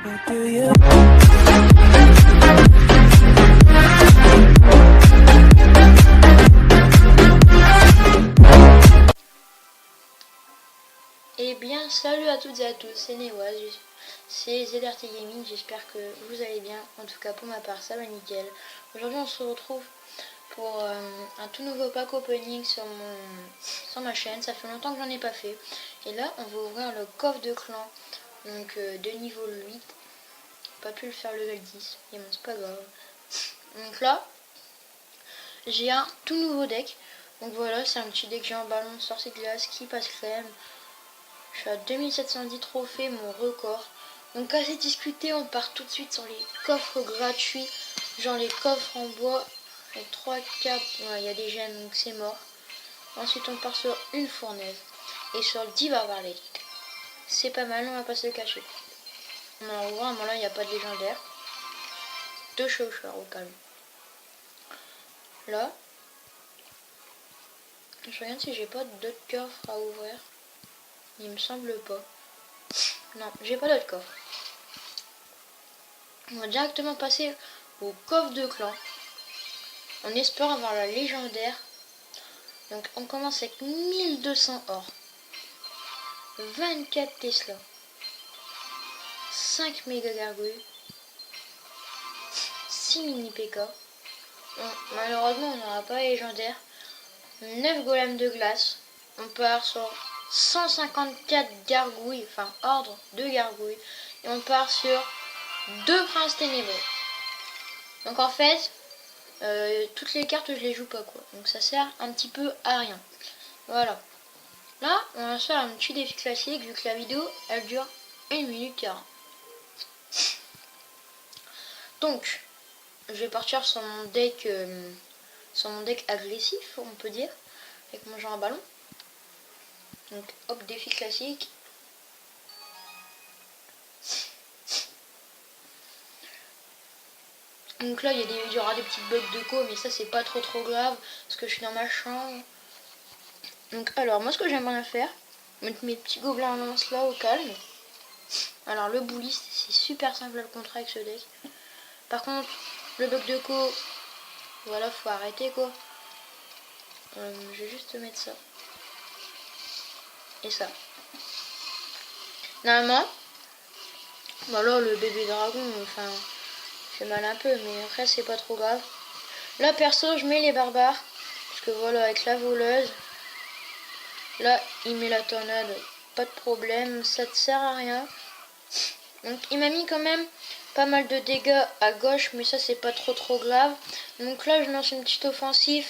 Eh bien, salut à toutes et à tous, c'est Néoise, c'est ZRT Gaming, j'espère que vous allez bien. En tout cas, pour ma part, ça va nickel. Aujourd'hui, on se retrouve pour un tout nouveau pack opening sur ma chaîne. Ça fait longtemps que j'en ai pas fait. Et là, on va ouvrir le coffre de clan, donc de niveau 8. Pas pu le faire level 10, mais bon, c'est pas grave. Donc là, j'ai un tout nouveau deck. Donc voilà, c'est un petit deck géant ballon, sorcier de glace, qui passe crème. Je suis à 2710 trophées, mon record. Donc assez discuté, on part tout de suite sur les coffres gratuits. Genre les coffres en bois. Avec 3 capes, il y a des gemmes donc c'est mort. Ensuite on part sur une fournaise. Et sur 10 barbares l'élite. C'est pas mal, on va pas se le cacher. Alors vraiment là il n'y a pas de légendaire. 2 chauffeurs au calme. Là. Je regarde si j'ai pas d'autres coffres à ouvrir. Il me semble pas. Non, j'ai pas d'autres coffres. On va directement passer au coffre de clan. On espère avoir la légendaire. Donc on commence avec 1200 or. 24 Tesla. 5 méga gargouilles. 6 mini PK. Bon, malheureusement on n'aura pas la légendaire. 9 golems de glace. On part sur 154 gargouilles. Enfin ordre de gargouilles. Et on part sur 2 princes ténébreux. Donc en fait, toutes les cartes je les joue pas quoi. Donc ça sert un petit peu à rien. Voilà. Là, on va faire un petit défi classique vu que la vidéo elle dure 1 minute 40. Donc, je vais partir sur mon deck agressif, on peut dire, avec mon genre à ballon. Donc hop, défi classique. Donc là, il y aura des petits bugs de co, mais ça c'est pas trop grave parce que je suis dans ma chambre. Donc alors, moi ce que j'aimerais faire, mettre mes petits gobelins à lance là au calme. Alors le bouliste, c'est super simple à le contrer avec ce deck. Par contre, le bug de co, voilà, faut arrêter quoi. Je vais juste mettre ça. Et ça. Normalement, voilà, le bébé dragon, enfin, fait mal un peu, mais après c'est pas trop grave. Là perso, je mets les barbares, parce que voilà, avec la voleuse, là il met la tornade, pas de problème, ça ne sert à rien. Donc il m'a mis quand même pas mal de dégâts à gauche, mais ça c'est pas trop grave. Donc là je lance une petite offensive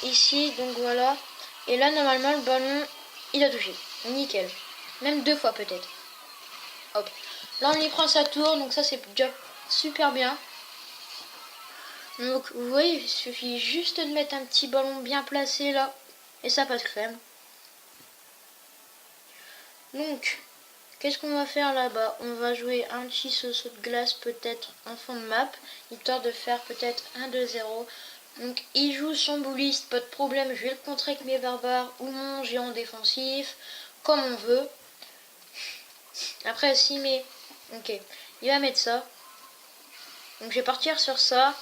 ici, donc voilà. Et là normalement le ballon il a touché, nickel. Même 2 fois peut-être. Hop. Là on y prend sa tour, donc ça c'est déjà super bien. Donc vous voyez, il suffit juste de mettre un petit ballon bien placé là, et ça passe crème. Donc, qu'est-ce qu'on va faire là-bas? On va jouer un petit saut de glace peut-être en fond de map, histoire de faire peut-être 1-2-0. Donc il joue son bouliste, pas de problème, je vais le contrer avec mes barbares ou mon géant défensif, comme on veut. Après s'il met... Ok, il va mettre ça. Donc je vais partir sur ça.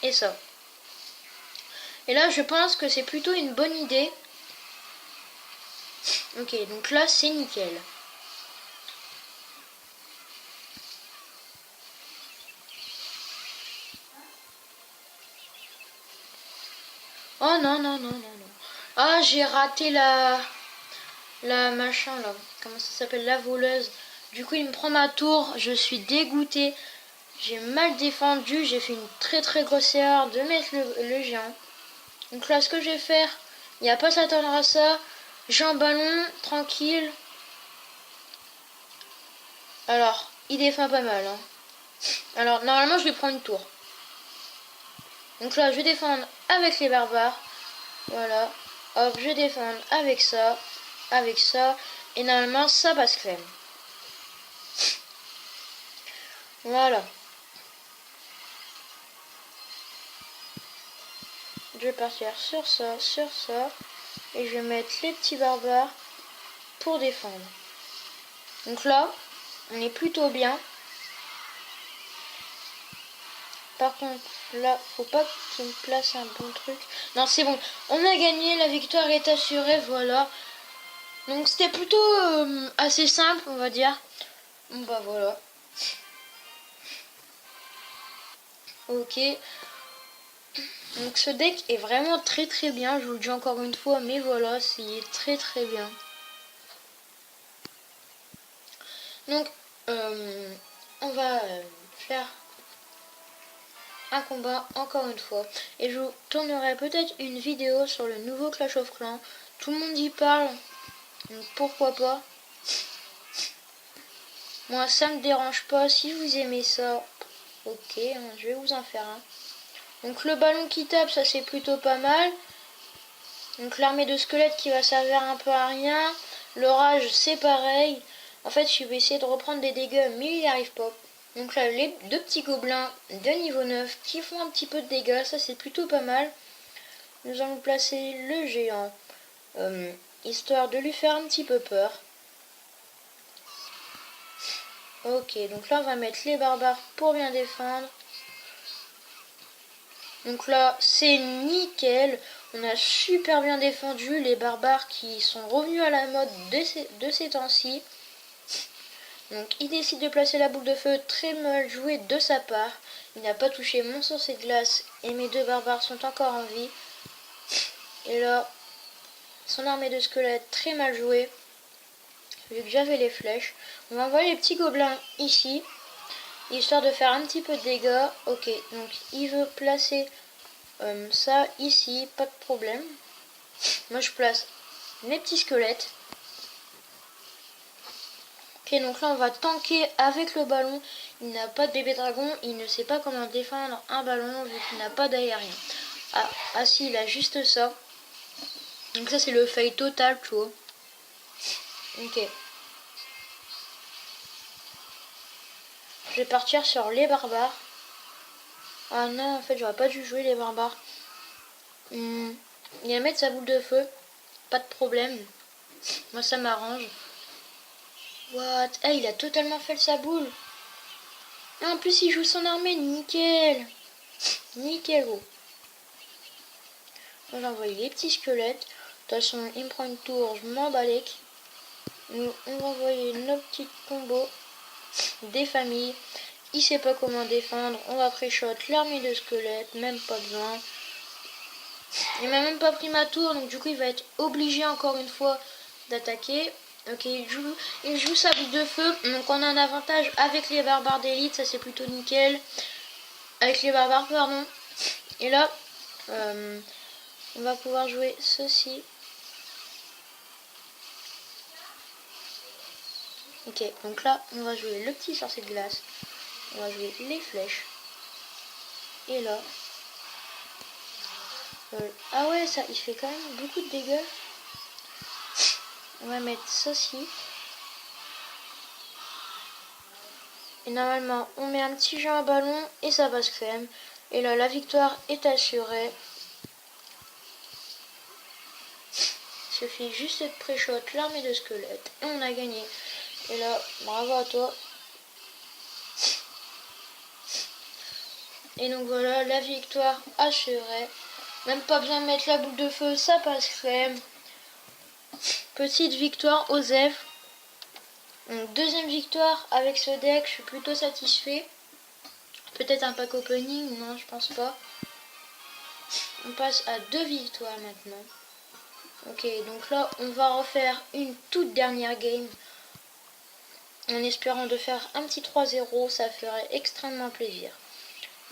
Et ça. Et là je pense que c'est plutôt une bonne idée. Ok, donc là c'est nickel. Oh non. Ah, j'ai raté la machin là. Comment ça s'appelle? La voleuse. Du coup il me prend ma tour. Je suis dégoûté. J'ai mal défendu. J'ai fait une très grosse erreur de mettre le géant. Donc là ce que je vais faire, il n'y a pas à s'attendre à ça. J'ai un ballon, tranquille. Alors, il défend pas mal. Hein. Alors, normalement, je vais prendre une tour. Donc là, je vais défendre avec les barbares. Voilà. Hop, je vais défendre avec ça. Avec ça. Et normalement, ça passe crème. Voilà. Je vais partir sur ça, sur ça. Et je vais mettre les petits barbares pour défendre. Donc là, on est plutôt bien. Par contre, là, faut pas qu'il me place un bon truc. Non, c'est bon. On a gagné, la victoire est assurée, voilà. Donc c'était plutôt assez simple, on va dire. Bon, bah voilà. Ok. Donc ce deck est vraiment très très bien, je vous le dis encore une fois, mais voilà, c'est très très bien. Donc, on va faire un combat encore une fois. Et je vous tournerai peut-être une vidéo sur le nouveau Clash of Clans. Tout le monde y parle, donc pourquoi pas. Moi, ça me dérange pas. Si vous aimez ça, ok, je vais vous en faire un. Donc le ballon qui tape, ça c'est plutôt pas mal. Donc l'armée de squelettes qui va servir un peu à rien. L'orage, c'est pareil. En fait, je vais essayer de reprendre des dégâts, mais il n'y arrive pas. Donc là, les deux petits gobelins de niveau 9 qui font un petit peu de dégâts, ça c'est plutôt pas mal. Nous allons placer le géant, histoire de lui faire un petit peu peur. Ok, donc là on va mettre les barbares pour bien défendre. Donc là, c'est nickel. On a super bien défendu les barbares qui sont revenus à la mode de ces temps-ci. Donc il décide de placer la boule de feu, très mal joué de sa part. Il n'a pas touché mon sorcier de glace et mes deux barbares sont encore en vie. Et là, son armée de squelettes, très mal jouée. Vu que j'avais les flèches. On va envoyer les petits gobelins ici, histoire de faire un petit peu de dégâts. Ok, donc il veut placer ça ici, pas de problème. Moi je place mes petits squelettes. Ok, donc là on va tanker avec le ballon. Il n'a pas de bébé dragon, il ne sait pas comment défendre un ballon vu qu'il n'a pas d'aérien. Ah si, il a juste ça. Donc ça c'est le fail total, tu vois. Ok. Je vais partir sur les barbares. Ah non, en fait j'aurais pas dû jouer les barbares. Il va mettre sa boule de feu. Pas de problème. Moi ça m'arrange. What? Eh, il a totalement fait sa boule. Et en plus il joue son armée, nickel. Nickel gros. On va envoyer les petits squelettes. De toute façon il me prend une tour, je m'en balèque. Nous on va envoyer nos petits combos. Des familles. Il sait pas comment défendre. On va pré-shot l'armée de squelettes. Même pas besoin. Il m'a même pas pris ma tour. Donc du coup il va être obligé encore une fois d'attaquer. Ok, il joue sa boule de feu. Donc on a un avantage avec les barbares d'élite. Ça c'est plutôt nickel. Avec les barbares, pardon. Et là, on va pouvoir jouer ceci. Ok, donc là, on va jouer le petit sorcier de glace. On va jouer les flèches. Et là... ah ouais, ça, il fait quand même beaucoup de dégâts. On va mettre ceci. Et normalement, on met un petit jeu à ballon et ça passe crème. Et là, la victoire est assurée. Il suffit juste de pré-shot l'armée de squelettes. Et on a gagné. Et là, bravo à toi. Et donc voilà, la victoire assurée. Même pas besoin de mettre la boule de feu, ça passe crème. Petite victoire aux F. Donc deuxième victoire avec ce deck, je suis plutôt satisfait. Peut-être un pack opening, non je pense pas. On passe à 2 victoires maintenant. Ok, donc là on va refaire une toute dernière game. En espérant de faire un petit 3-0, ça ferait extrêmement plaisir.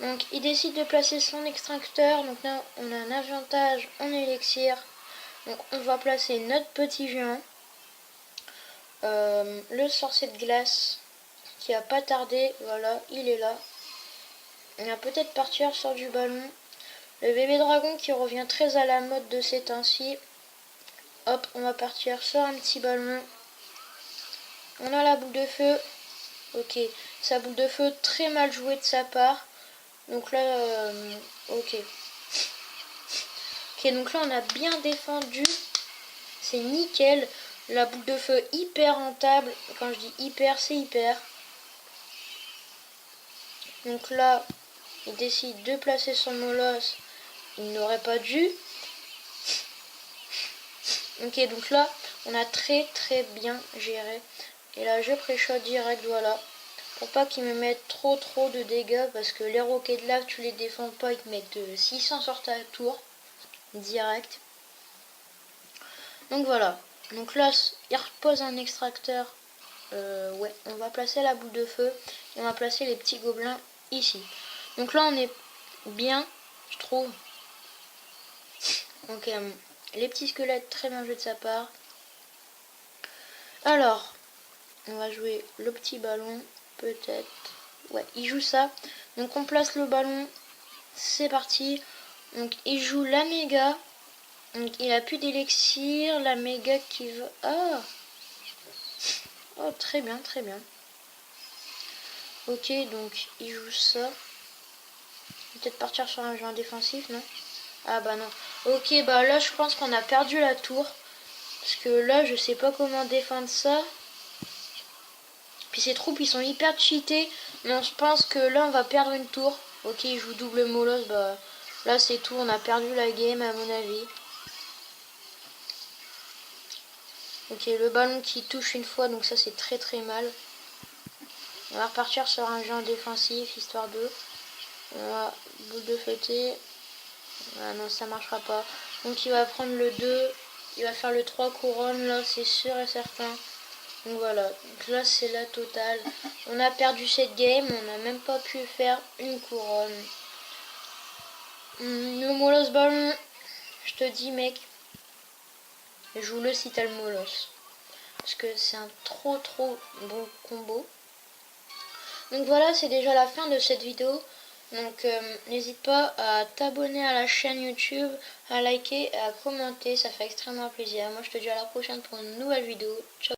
Donc il décide de placer son extracteur. Donc là on a un avantage en élixir. Donc on va placer notre petit géant. Le sorcier de glace qui a pas tardé, voilà, il est là. On va peut-être partir sur du ballon. Le bébé dragon qui revient très à la mode de ces temps-ci. Hop, on va partir sur un petit ballon. On a la boule de feu. Ok, sa boule de feu très mal jouée de sa part. Donc là, ok. Ok, donc là on a bien défendu. C'est nickel. La boule de feu hyper rentable. Quand je dis hyper, c'est hyper. Donc là, il décide de placer son molosse. Il n'aurait pas dû. Ok, donc là, on a très bien géré. Et là, je pré-shot direct, voilà. Pour pas qu'ils me mettent trop de dégâts. Parce que les roquets de lave, tu les défends pas. Ils te mettent 600 sur ta tour. Direct. Donc voilà. Donc là, il repose un extracteur. Ouais, on va placer la boule de feu. Et on va placer les petits gobelins ici. Donc là, on est bien, je trouve. Donc, les petits squelettes, très bien joué de sa part. Alors, on va jouer le petit ballon, peut-être. Ouais, il joue ça. Donc, on place le ballon. C'est parti. Donc, il joue la méga. Donc, il a plus d'élixir. La méga qui veut... Ah! Oh, très bien. Ok, donc, il joue ça. Peut-être partir sur un jeu défensif, non? Ah bah non. Ok, bah là, je pense qu'on a perdu la tour. Parce que là, je sais pas comment défendre ça. Puis ces troupes, ils sont hyper cheatés. Mais je pense que là, on va perdre une tour. Ok, il joue double molosse. Bah, là, c'est tout. On a perdu la game, à mon avis. Ok, le ballon qui touche une fois. Donc ça, c'est très mal. On va repartir sur un jeu défensif, histoire de... On va boule de fêter. Ah non, ça marchera pas. Donc il va prendre le 2. Il va faire le 3 couronnes. Là, c'est sûr et certain. Donc voilà, donc là c'est la totale. On a perdu cette game, on n'a même pas pu faire une couronne. Le molosse ballon, je te dis mec, joue-le si t'as le molosse. Parce que c'est un trop bon combo. Donc voilà, c'est déjà la fin de cette vidéo. Donc n'hésite pas à t'abonner à la chaîne YouTube, à liker et à commenter, ça fait extrêmement plaisir. Moi je te dis à la prochaine pour une nouvelle vidéo. Ciao.